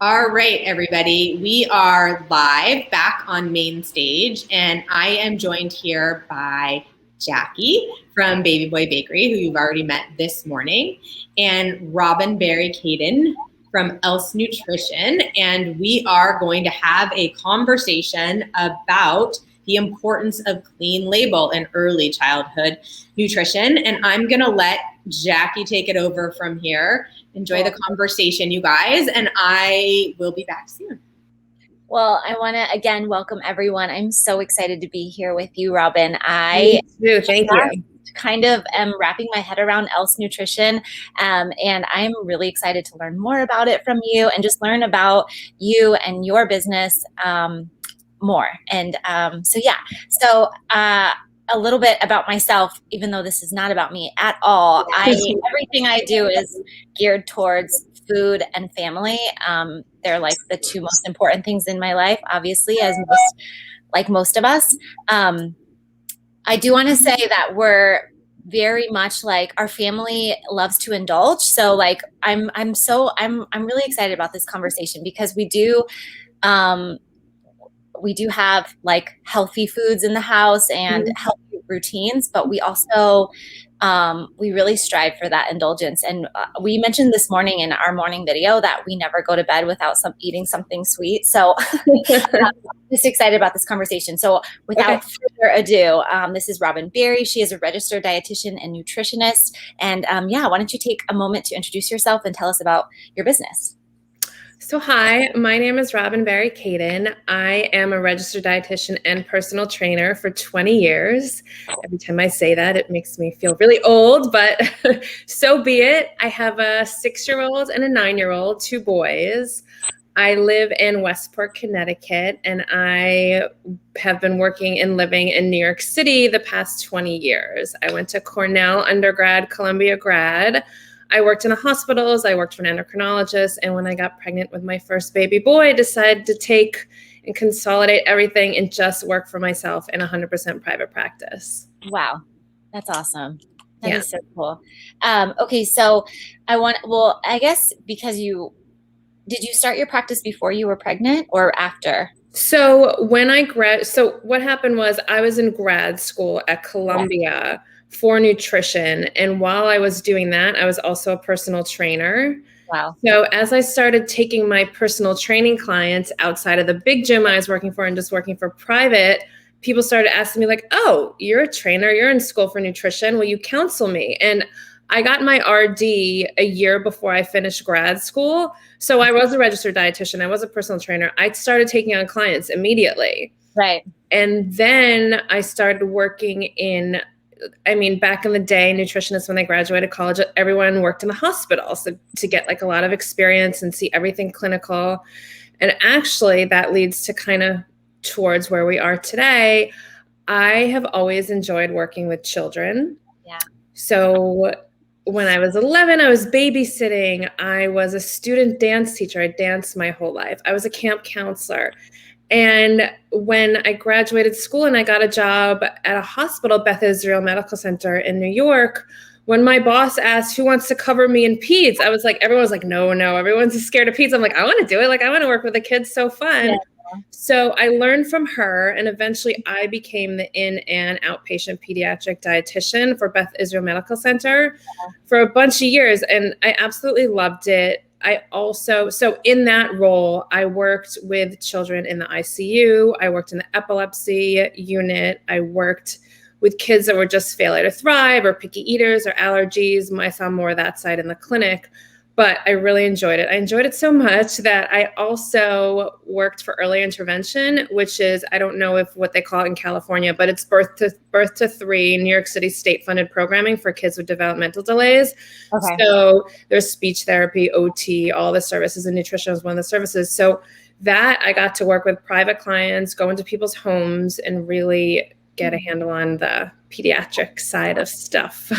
All right, everybody. We are live back on main stage, and I am joined here by Jackie from Baby Boy Bakery, who you've already met this morning, and Robin Barry-Caden from Else Nutrition. And we are going to have a conversation about the importance of clean label in early childhood nutrition. And I'm going to let Jackie take it over from here. Enjoy the conversation, you guys, and I will be back soon. Well, I want to, again, welcome everyone. I'm so excited to be here with you, Robin. Me too. Thank you. Kind of am wrapping my head around Else Nutrition, and I'm really excited to learn more about it from you and just learn about you and your business more. And so a little bit about myself, even though this is not about me at all. Everything I do is geared towards food and family. They're like the two most important things in my life, obviously, as most of us. I do want to say that we're very much like our family loves to indulge. So like I'm really excited about this conversation because we do have like healthy foods in the house and healthy routines, but we also, we really strive for that indulgence. And we mentioned this morning in our morning video that we never go to bed without eating something sweet. So I'm just excited about this conversation. So without further ado, this is Robin Barry. She is a registered dietitian and nutritionist. And why don't you take a moment to introduce yourself and tell us about your business? So hi, my name is Robin Barry-Caden. I am a registered dietitian and personal trainer for 20 years. Every time I say that, it makes me feel really old, but so be it. I have a 6-year-old and a 9-year-old, 2 boys. I live in Westport, Connecticut, and I have been working and living in New York City the past 20 years. I went to Cornell undergrad, Columbia grad. I worked in the hospitals, I worked for an endocrinologist, and when I got pregnant with my first baby boy, I decided to take and consolidate everything and just work for myself in 100% private practice. Wow, that's awesome. That is so cool. Okay, so I guess because did you start your practice before you were pregnant or after? So what happened was I was in grad school at Columbia for nutrition. And while I was doing that, I was also a personal trainer. Wow. So as I started taking my personal training clients outside of the big gym I was working for and just working for private, people started asking me like, oh, you're a trainer, you're in school for nutrition, will you counsel me? And I got my RD a year before I finished grad school. So I was a registered dietitian, I was a personal trainer. I started taking on clients immediately. Right. And then I started working back in the day, nutritionists, when they graduated college, everyone worked in the hospital. So to get like a lot of experience and see everything clinical. And actually that leads to kind of towards where we are today. I have always enjoyed working with children. Yeah. So when I was 11, I was babysitting. I was a student dance teacher. I danced my whole life. I was a camp counselor. And when I graduated school and I got a job at a hospital, Beth Israel Medical Center in New York, when my boss asked who wants to cover me in peds, I was like, everyone's like, no, everyone's scared of peds. I'm like, I want to do it. Like, I want to work with the kids. So fun. Yeah. So I learned from her, and eventually I became the in and outpatient pediatric dietitian for Beth Israel Medical Center for a bunch of years. And I absolutely loved it. So in that role, I worked with children in the ICU. I worked in the epilepsy unit. I worked with kids that were just failure to thrive or picky eaters or allergies. I saw more of that side in the clinic, but I really enjoyed it. I enjoyed it so much that I also worked for early intervention, which is, I don't know what they call it in California, but it's birth to 3, New York City state funded programming for kids with developmental delays. Okay. So there's speech therapy, OT, all the services, and nutrition is one of the services. So that I got to work with private clients, go into people's homes, and really get a handle on the pediatric side of stuff.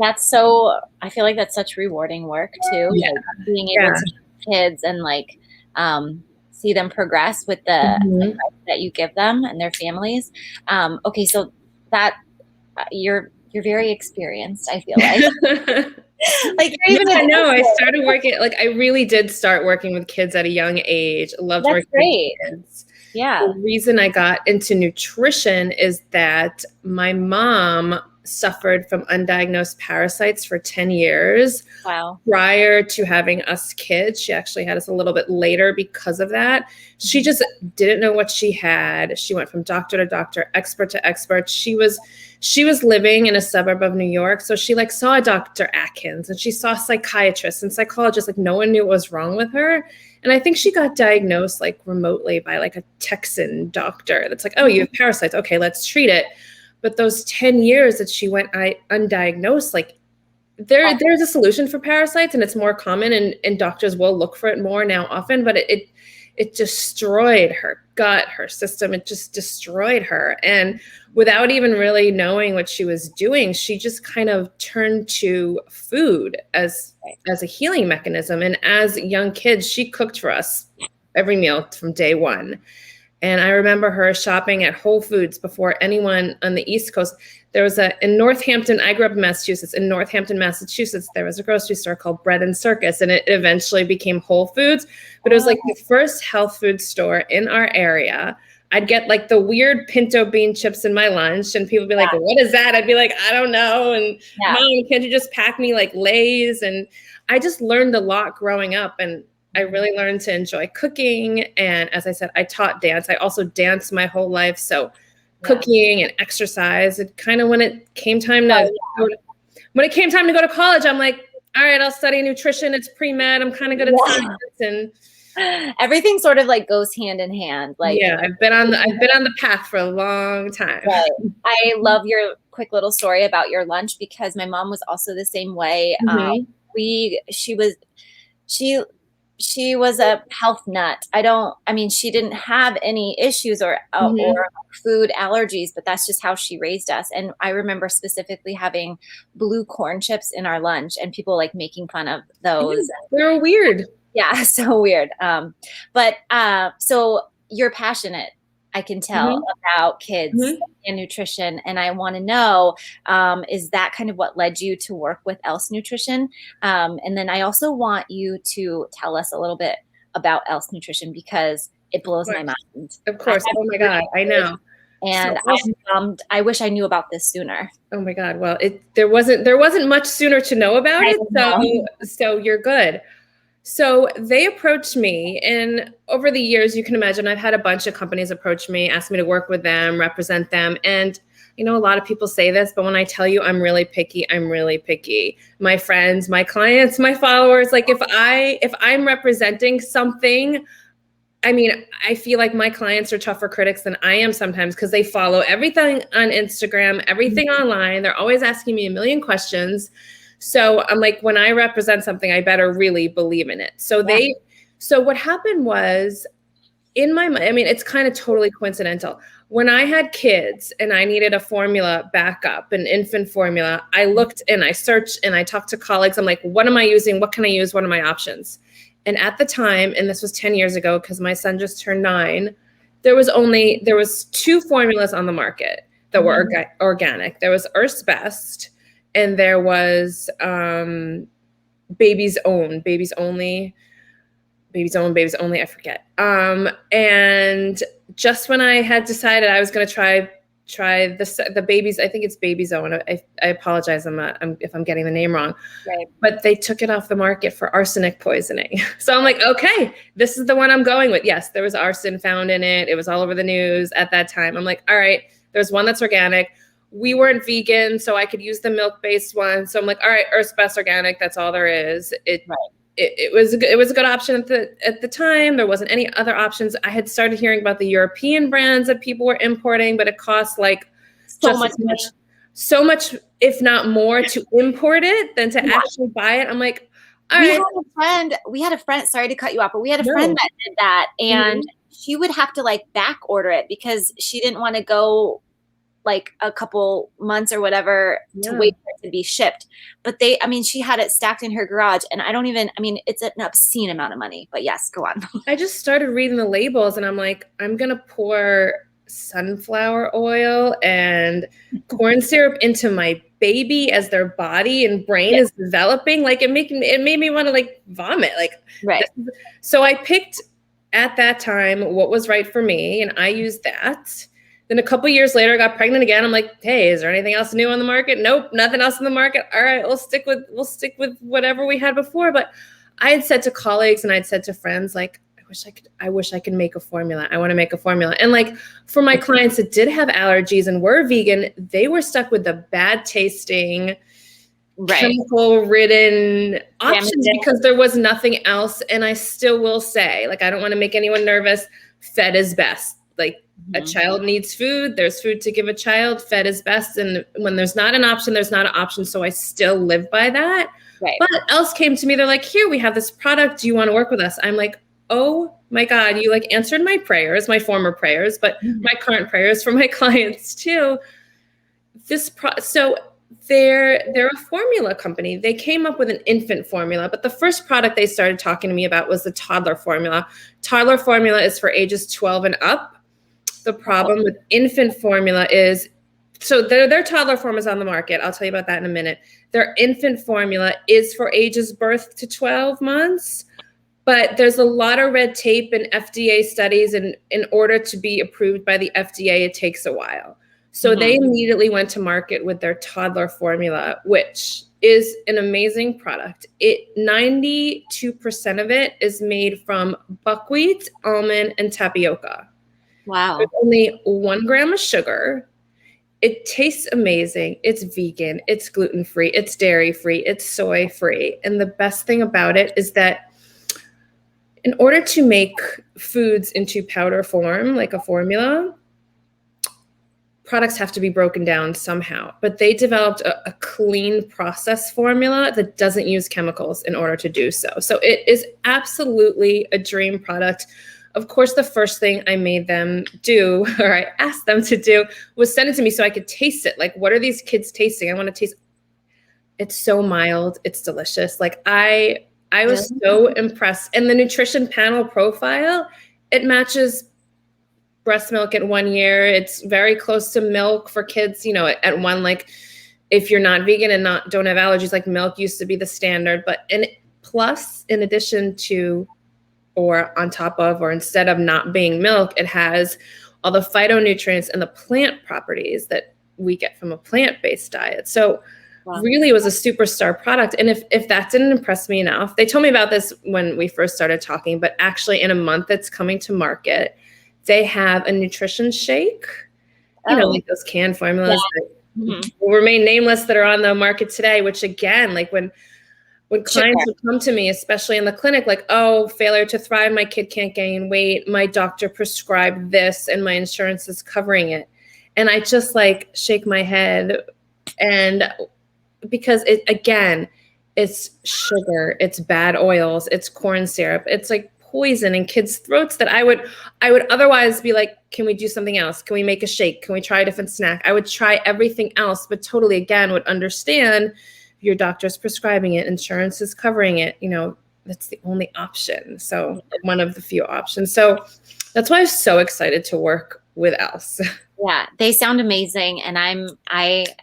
I feel like that's such rewarding work too. Yeah. Like being able to kids and like see them progress with the advice that you give them and their families. Okay, so that you're very experienced, I feel like. Like you're even Yeah, no, I started working, like I really did start working with kids at a young age. I loved That's working great. with kids. Yeah. The reason I got into nutrition is that my mom suffered from undiagnosed parasites for 10 years. Wow. Prior to having us kids. She actually had us a little bit later because of that. She just didn't know what she had. She went from doctor to doctor, expert to expert. She was living in a suburb of New York. So she like saw Dr. Atkins and she saw psychiatrists and psychologists. Like no one knew what was wrong with her. And I think she got diagnosed like remotely by like a Texan doctor that's like, oh, you have parasites. Okay, let's treat it. But those 10 years that she went undiagnosed, like there's a solution for parasites and it's more common and doctors will look for it more now often, but it destroyed her gut, her system. It just destroyed her. And without even really knowing what she was doing, she just kind of turned to food as a healing mechanism. And as young kids, she cooked for us every meal from day one. And I remember her shopping at Whole Foods before anyone on the East Coast. There was in Northampton, I grew up in Massachusetts. In Northampton, Massachusetts, there was a grocery store called Bread and Circus, and it eventually became Whole Foods. But it was like the first health food store in our area. I'd get like the weird pinto bean chips in my lunch, and people would be like, what is that? I'd be like, I don't know. And Mom, can't you just pack me like Lay's? And I just learned a lot growing up. And I really learned to enjoy cooking. And as I said, I taught dance. I also danced my whole life. So cooking and exercise, and kind of when it came time to go to college, I'm like, all right, I'll study nutrition. It's pre-med. I'm kind of good at science, and everything sort of like goes hand in hand. Like I've been on the path for a long time. Right. I love your quick little story about your lunch because my mom was also the same way. She was a health nut. She didn't have any issues or food allergies, but that's just how she raised us. And I remember specifically having blue corn chips in our lunch and people like making fun of those. They were weird. Yeah, so weird. So you're passionate, I can tell, about kids and nutrition. And I want to know, is that kind of what led you to work with Else Nutrition? And then I also want you to tell us a little bit about Else Nutrition because it blows my mind. Of course. Oh my God, I know. And I wish I knew about this sooner. Oh my God. Well, there wasn't much sooner to know about it. So you're good. So they approached me, and over the years, you can imagine I've had a bunch of companies approach me, ask me to work with them, represent them. And, a lot of people say this, but when I tell you I'm really picky, I'm really picky. My friends, my clients, my followers, like if I'm representing something, I feel like my clients are tougher critics than I am sometimes because they follow everything on Instagram, everything online. They're always asking me a million questions. So I'm like, when I represent something, I better really believe in it. So what happened was in my mind, it's kind of totally coincidental. When I had kids and I needed a formula backup, an infant formula, I looked and I searched and I talked to colleagues. I'm like, what am I using? What can I use? What are my options? And at the time, and this was 10 years ago, because my son just turned 9, there was 2 formulas on the market that were organic. There was Earth's Best, and there was Baby's Own, I forget. And just when I had decided I was going to try the Baby's, I think it's Baby's Own. I apologize if I'm getting the name wrong. Right. But they took it off the market for arsenic poisoning. So I'm like, okay, this is the one I'm going with. Yes, there was arson found in it. It was all over the news at that time. I'm like, all right, there's one that's organic. We weren't vegan, so I could use the milk-based one. So I'm like, all right, Earth's Best organic. That's all there is. It was a good option at the time. There wasn't any other options. I had started hearing about the European brands that people were importing, but it cost like so much, if not more, to import it than to actually buy it. I'm like, all right. We had a friend. Sorry to cut you off, but we had a friend that did that, and she would have to like back order it because she didn't want to go like a couple months or whatever to wait for it to be shipped. But she had it stacked in her garage, and it's an obscene amount of money, but yes, go on. I just started reading the labels and I'm like, I'm going to pour sunflower oil and corn syrup into my baby as their body and brain is developing, like it made me want to like vomit. Like, so I picked at that time what was right for me, and I used that. Then a couple years later, I got pregnant again. I'm like, hey, is there anything else new on the market? Nope, nothing else in the market. All right, we'll stick with whatever we had before. But I had said to colleagues and I'd said to friends, like, I wish I could make a formula. I want to make a formula. And like for my clients that did have allergies and were vegan, they were stuck with the bad tasting, chemical ridden options because there was nothing else. And I still will say, like, I don't want to make anyone nervous. Fed is best. Like a child needs food. There's food to give a child. Fed is best. And when there's not an option, there's not an option. So I still live by that. But else came to me. They're like, here, we have this product. Do you want to work with us? I'm like, oh my God, you like answered my prayers, my former prayers, but my current prayers for my clients too. So they're a formula company. They came up with an infant formula, but the first product they started talking to me about was the Toddler Formula. Toddler Formula is for ages 12 and up. The problem with infant formula is, so their toddler formula is on the market. I'll tell you about that in a minute. Their infant formula is for ages birth to 12 months. But there's a lot of red tape and FDA studies, and in order to be approved by the FDA, it takes a while. So they immediately went to market with their Toddler Formula, which is an amazing product. 92% of it is made from buckwheat, almond, and tapioca. Wow. There's only 1 gram of sugar. It tastes amazing. It's vegan. It's gluten-free. It's dairy-free. It's soy-free. And the best thing about it is that in order to make foods into powder form, like a formula, products have to be broken down somehow. But they developed a clean process formula that doesn't use chemicals in order to do so. So it is absolutely a dream product. Of course, the first thing I made them do, or I asked them to do, was send it to me so I could taste it. Like, what are these kids tasting? I want to taste. It's so mild. It's delicious. Like I was so impressed. And the nutrition panel profile, it matches breast milk at 1 year. It's very close to milk for kids, you know, at 1, like if you're not vegan and don't have allergies, like milk used to be the standard. But plus, in addition to, or on top of, or instead of not being milk, it has all the phytonutrients and the plant properties that we get from a plant-based diet. So really it was a superstar product. And if that didn't impress me enough, they told me about this when we first started talking, but actually in a month it's coming to market. They have a nutrition shake, you know, like those canned formulas that will remain nameless that are on the market today, which again, like when clients would come to me, especially in the clinic, like, oh, failure to thrive, my kid can't gain weight, my doctor prescribed this and my insurance is covering it. And I just like shake my head, and because it's sugar, it's bad oils, it's corn syrup, it's like poison in kids' throats that I would otherwise be like, can we do something else? Can we make a shake? Can we try a different snack? I would try everything else, but totally again would understand your doctor's prescribing it, insurance is covering it, you know, that's the only option. So one of the few options. So that's why I'm so excited to work with Else. Yeah, they sound amazing. And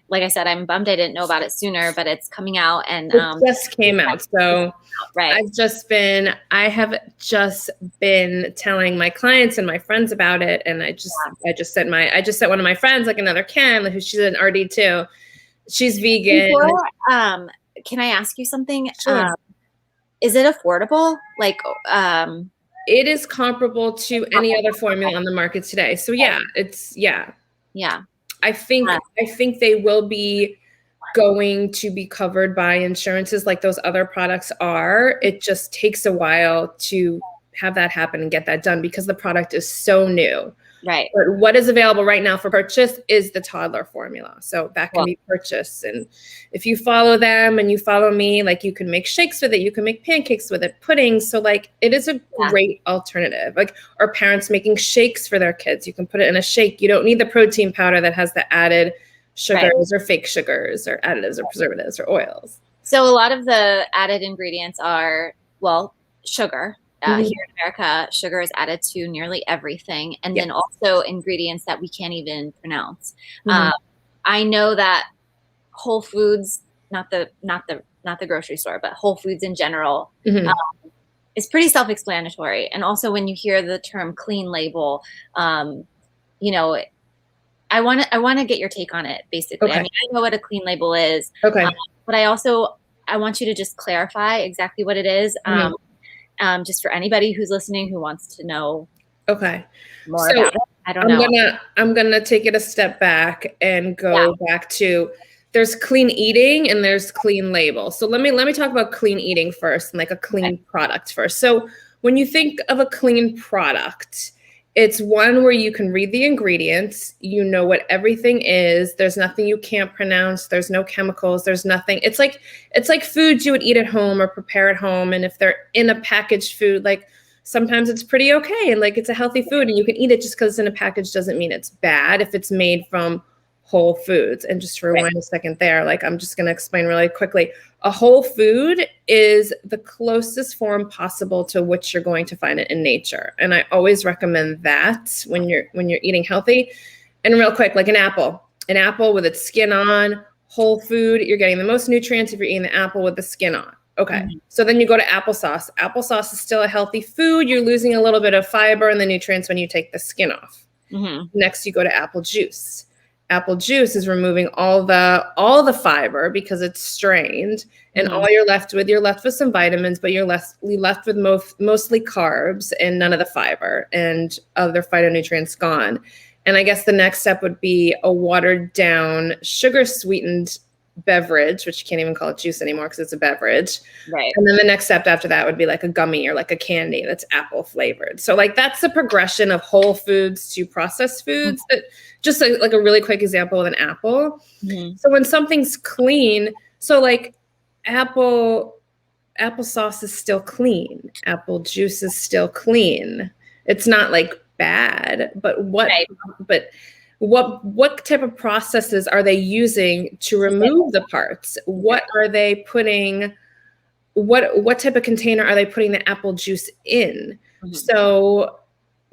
like I said, I'm bummed I didn't know about it sooner, but it's coming out and it just came out. So I have just been telling my clients and my friends about it. And I just sent one of my friends, like another Kim, who she's an RD too. She's vegan. Can I ask you something? Sure. Is it affordable? Like, it is comparable to any other formula on the market today. So yeah, I think they will be going to be covered by insurances like those other products are. It just takes a while to have that happen and get that done because the product is so new. Right. But what is available right now for purchase is the Toddler Formula. So that can be purchased. And if you follow them and you follow me, like you can make shakes with it, you can make pancakes with it, puddings. So like it is a great alternative. Like our parents making shakes for their kids, you can put it in a shake. You don't need the protein powder that has the added sugars or fake sugars or additives or preservatives or oils. So a lot of the added ingredients are, sugar. Here in America, sugar is added to nearly everything. And then also ingredients that we can't even pronounce. I know that Whole Foods, not the grocery store, but Whole Foods in general, is pretty self-explanatory. And also when you hear the term clean label, you know, I want to get your take on it, basically. Okay. I mean, I know what a clean label is, Okay. but I want you to just clarify exactly what it is, just for anybody who's listening who wants to know more about it. I don't know. I'm gonna take it a step back and go back to, there's clean eating and there's clean label. So let me talk about clean eating first, and like a clean product first. So when you think of a clean product, it's one where you can read the ingredients, you know what everything is, there's nothing you can't pronounce, there's no chemicals, there's nothing. It's like foods you would eat at home or prepare at home. And if they're in a packaged food, like sometimes it's pretty okay and like it's a healthy food and you can eat it. Just because it's in a package doesn't mean it's bad if it's made from whole foods. And just to rewind a second there, like I'm just going to explain really quickly. A whole food is the closest form possible to which you're going to find it in nature. And I always recommend that when you're eating healthy. And real quick, like an apple with its skin on, whole food, you're getting the most nutrients if you're eating the apple with the skin on. Okay. So then you go to applesauce. Applesauce is still a healthy food. You're losing a little bit of fiber and the nutrients when you take the skin off. Next, you go to apple juice. Apple juice is removing all the fiber because it's strained, and all you're left with some vitamins, but you're left with mostly carbs and none of the fiber and other phytonutrients gone. And I guess the next step would be a watered down, sugar sweetened beverage, which you can't even call it juice anymore because it's a beverage. Right. And then the next step after that would be like a gummy or like a candy that's apple flavored. So like that's the progression of whole foods to processed foods. Just like a really quick example with an apple. So when something's clean, so like applesauce is still clean. Apple juice is still clean. It's not like bad, but what type of processes are they using to remove the parts? What are they putting, what type of container are they putting the apple juice in? So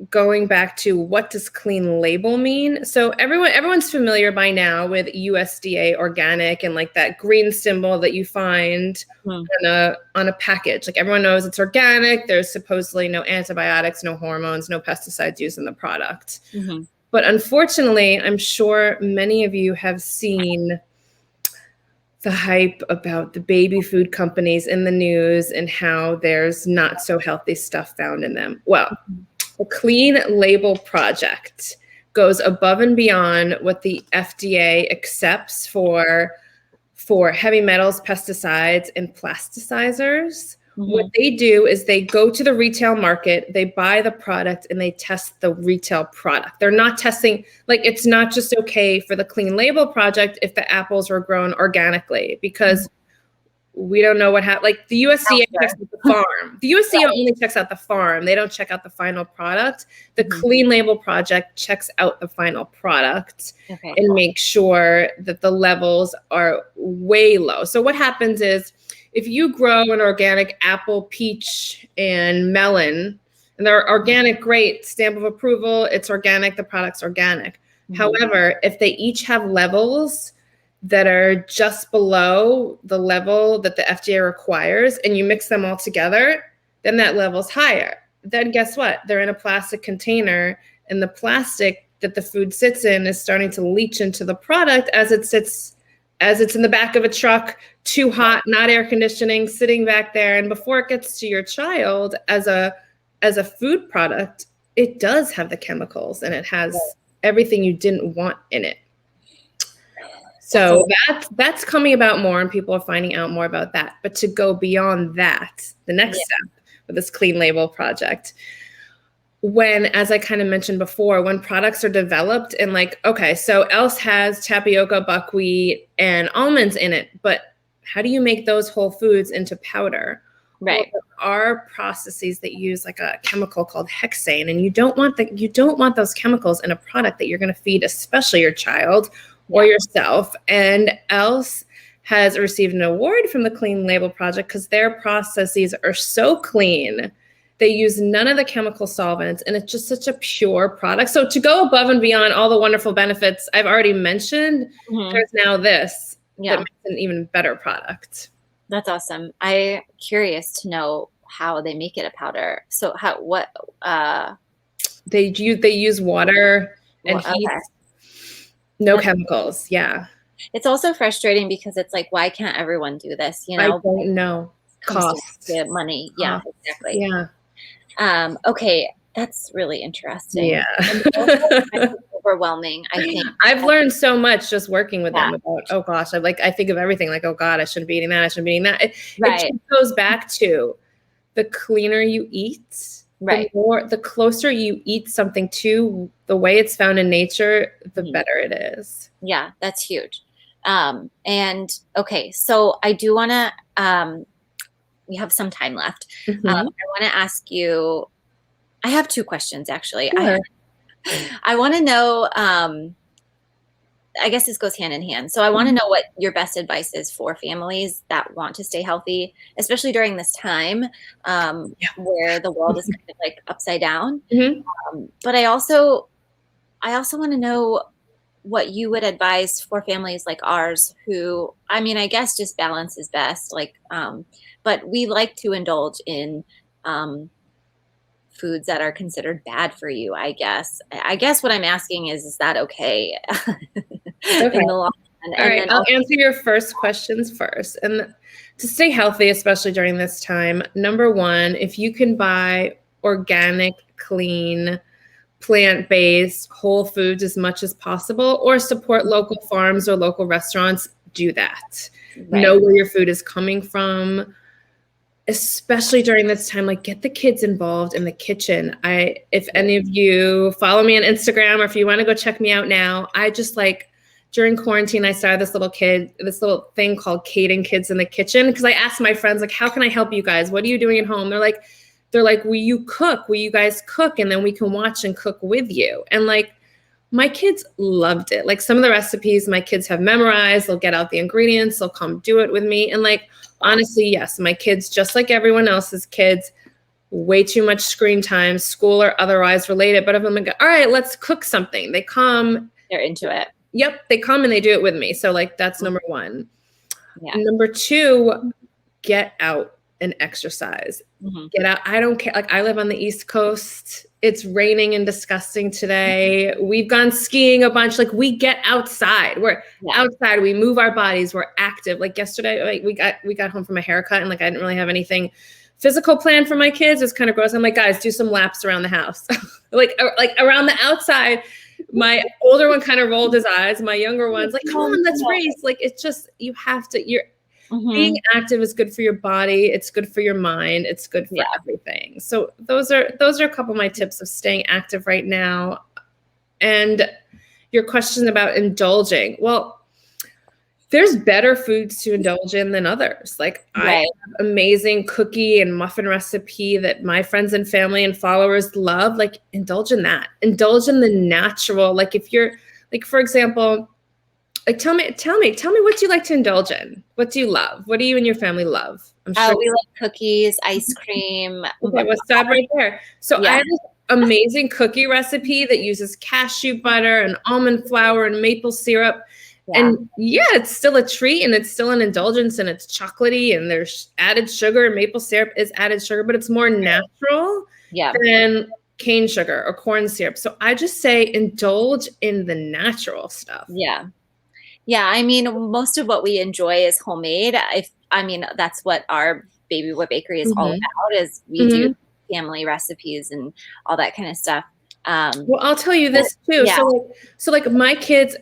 going back to what does clean label mean? So everyone's familiar by now with USDA organic and like that green symbol that you find on a package. Like everyone knows it's organic. There's supposedly no antibiotics, no hormones, no pesticides used in the product. But unfortunately, I'm sure many of you have seen the hype about the baby food companies in the news and how there's not so healthy stuff found in them. Well, the Clean Label Project goes above and beyond what the FDA accepts for heavy metals, pesticides, and plasticizers. What they do is they go to the retail market, they buy the product, and they test the retail product. They're not testing, like it's not just okay for the Clean Label Project if the apples were grown organically, because we don't know what happened. Like the USDA checks out the farm. The USDA only checks out the farm. They don't check out the final product. The Clean Label Project checks out the final product and makes sure that the levels are way low. So what happens is if you grow an organic apple, peach, and melon, and they're organic, great, stamp of approval, it's organic, the product's organic. However, if they each have levels that are just below the level that the FDA requires, and you mix them all together, then that level's higher. Then guess what? They're in a plastic container, and the plastic that the food sits in is starting to leach into the product as it's in the back of a truck, too hot, not air conditioning, sitting back there. And before it gets to your child as a food product, it does have the chemicals and it has everything you didn't want in it. So that's coming about more, and people are finding out more about that. But to go beyond that, the next step with this Clean Label Project, when, as I kind of mentioned before, when products are developed and like, okay, so Else has tapioca, buckwheat, and almonds in it, but how do you make those whole foods into powder? Well, there are processes that use like a chemical called hexane, and you don't want those chemicals in a product that you're going to feed, especially your child or yourself. And Else has received an award from the Clean Label Project because their processes are so clean. They use none of the chemical solvents, and it's just such a pure product. So to go above and beyond all the wonderful benefits I've already mentioned, there's now this. that makes an even better product. That's awesome. I'm curious to know how they make it a powder. So they use water and heat, no chemicals. Yeah. It's also frustrating because it's like, why can't everyone do this? You know, I don't know. Cost. Money. Yeah, exactly. Yeah. Okay. That's really interesting. Yeah. Overwhelming, I think. I've learned so much just working with them about, oh gosh, I think of everything like, oh God, I shouldn't be eating that. I shouldn't be eating that. It just goes back to the cleaner you eat, the closer you eat something to the way it's found in nature, the better it is. Yeah, that's huge. And okay, so I do want to, we have some time left. I want to ask you, I have 2 questions actually. Sure. I want to know, I guess this goes hand in hand. So I want to know what your best advice is for families that want to stay healthy, especially during this time where the world is kind of like upside down. But I also want to know what you would advise for families like ours who, I mean, I guess just balance is best. Like, but we like to indulge in foods that are considered bad for you, I guess. I guess what I'm asking is that okay? Okay. In the long run? All right, I'll answer your first questions first. And to stay healthy, especially during this time, number one, if you can buy organic, clean, plant-based, whole foods as much as possible, or support local farms or local restaurants, do that. Know where your food is coming from. Especially during this time, like get the kids involved in the kitchen. If any of you follow me on Instagram, or if you want to go check me out now, I just like during quarantine, I started this little thing called Caden Kids in the Kitchen. Cause I asked my friends, like, how can I help you guys? What are you doing at home? They're like, will you cook? Will you guys cook? And then we can watch and cook with you. And like, my kids loved it. Like some of the recipes my kids have memorized, they'll get out the ingredients, they'll come do it with me. And like, honestly, yes, my kids, just like everyone else's kids, way too much screen time, school or otherwise related. But if I'm like, all right, let's cook something, they come. They're into it. Yep, they come and they do it with me. So like, that's number one. Yeah. Number two, get out and exercise. Get out. I don't care. Like I live on the East Coast. It's raining and disgusting today. We've gone skiing a bunch. Like we get outside. We're outside. We move our bodies. We're active. Like yesterday, like we got home from a haircut and like I didn't really have anything physical planned for my kids. It's kind of gross. I'm like, guys, do some laps around the house. like around the outside. My older one kind of rolled his eyes. My younger one's like, come on, let's race. Like it's just being active is good for your body. It's good for your mind. It's good for everything. So those are a couple of my tips of staying active right now. And your question about indulging. Well, there's better foods to indulge in than others. Like I have amazing cookie and muffin recipe that my friends and family and followers love. Like indulge in that. Indulge in the natural. Like if you're like, for example, like tell me what you like to indulge in. What do you love? What do you and your family love? I'm sure we like cookies, ice cream. Okay, we'll stop right there. So I have this amazing cookie recipe that uses cashew butter and almond flour and maple syrup. And it's still a treat and it's still an indulgence and it's chocolatey and there's added sugar. Maple syrup is added sugar, but it's more natural than cane sugar or corn syrup. So I just say indulge in the natural stuff. Yeah. I mean, most of what we enjoy is homemade. That's what our Baby Boy Bakery is all about. Is we do family recipes and all that kind of stuff. Well, I'll tell you this too. So like my kids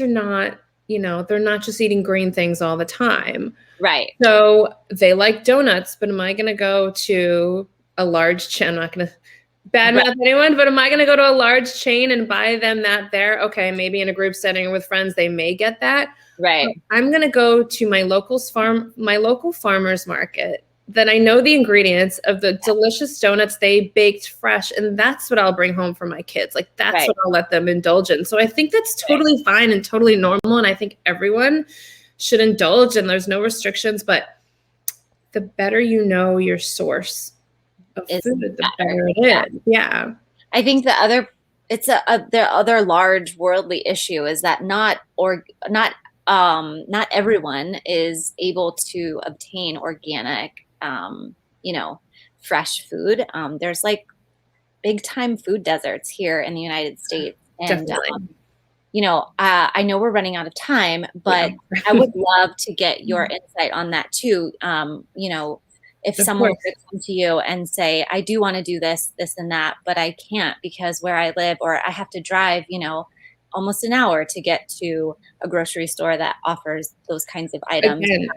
are not, they're not just eating green things all the time. Right. So they like donuts, but am I going to go to a large chain? I'm not going to badmouth anyone, but am I going to go to a large chain and buy them that there? Okay, maybe in a group setting or with friends, they may get that. Right. But I'm going to go to my local farmer's market that I know the ingredients of the delicious donuts they baked fresh. And that's what I'll bring home for my kids. Like that's what I'll let them indulge in. So I think that's totally fine and totally normal. And I think everyone should indulge and there's no restrictions, but the better you know your source of food, the better it is. Yeah. I think the other large worldly issue is that not not everyone is able to obtain organic, fresh food. There's like big time food deserts here in the United States. And, Definitely. I know we're running out of time, but Yeah. I would love to get your insight on that too. If Of someone course. were to come to you and say, I do want to do this, this and that, but I can't because where I live, or I have to drive, almost an hour to get to a grocery store that offers those kinds of items. Again,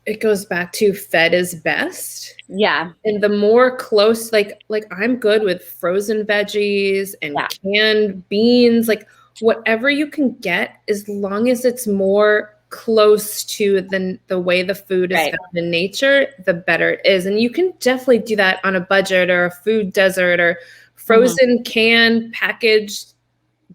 it goes back to fed is best. Yeah. And the more close, like I'm good with frozen veggies and canned beans, like whatever you can get, as long as it's more close to the way the food is found in nature, the better it is. And you can definitely do that on a budget or a food desert or frozen, canned, packaged,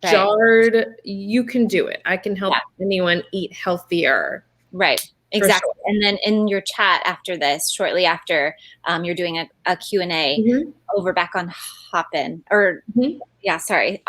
jarred. You can do it. I can help anyone eat healthier. Right. Exactly. Sure. And then in your chat after this, shortly after, you're doing a Q&A over back on Hopin, or sorry.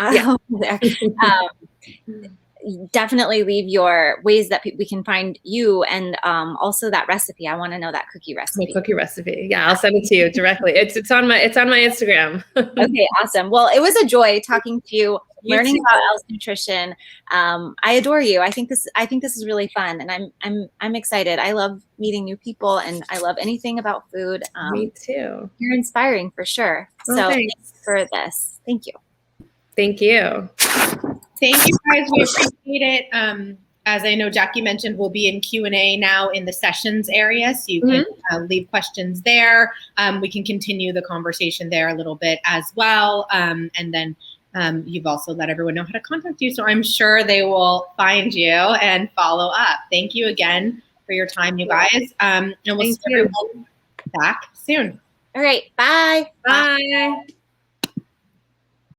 Definitely leave your ways that we can find you, and also that recipe. I want to know that cookie recipe. My cookie recipe. Yeah, I'll send it to you directly. It's on my Instagram. Okay, awesome. Well, it was a joy talking to you, learning about Elle's Nutrition. I adore you. I think this is really fun, and I'm excited. I love meeting new people, and I love anything about food. Me too. You're inspiring for sure. So thanks for this. Thank you. Thank you. Thank you, guys. We appreciate it. As I know Jackie mentioned, we'll be in Q&A now in the sessions area, so you can leave questions there. We can continue the conversation there a little bit as well. And then you've also let everyone know how to contact you, so I'm sure they will find you and follow up. Thank you again for your time, you guys. And we'll see everyone back soon. All right. Bye. Bye.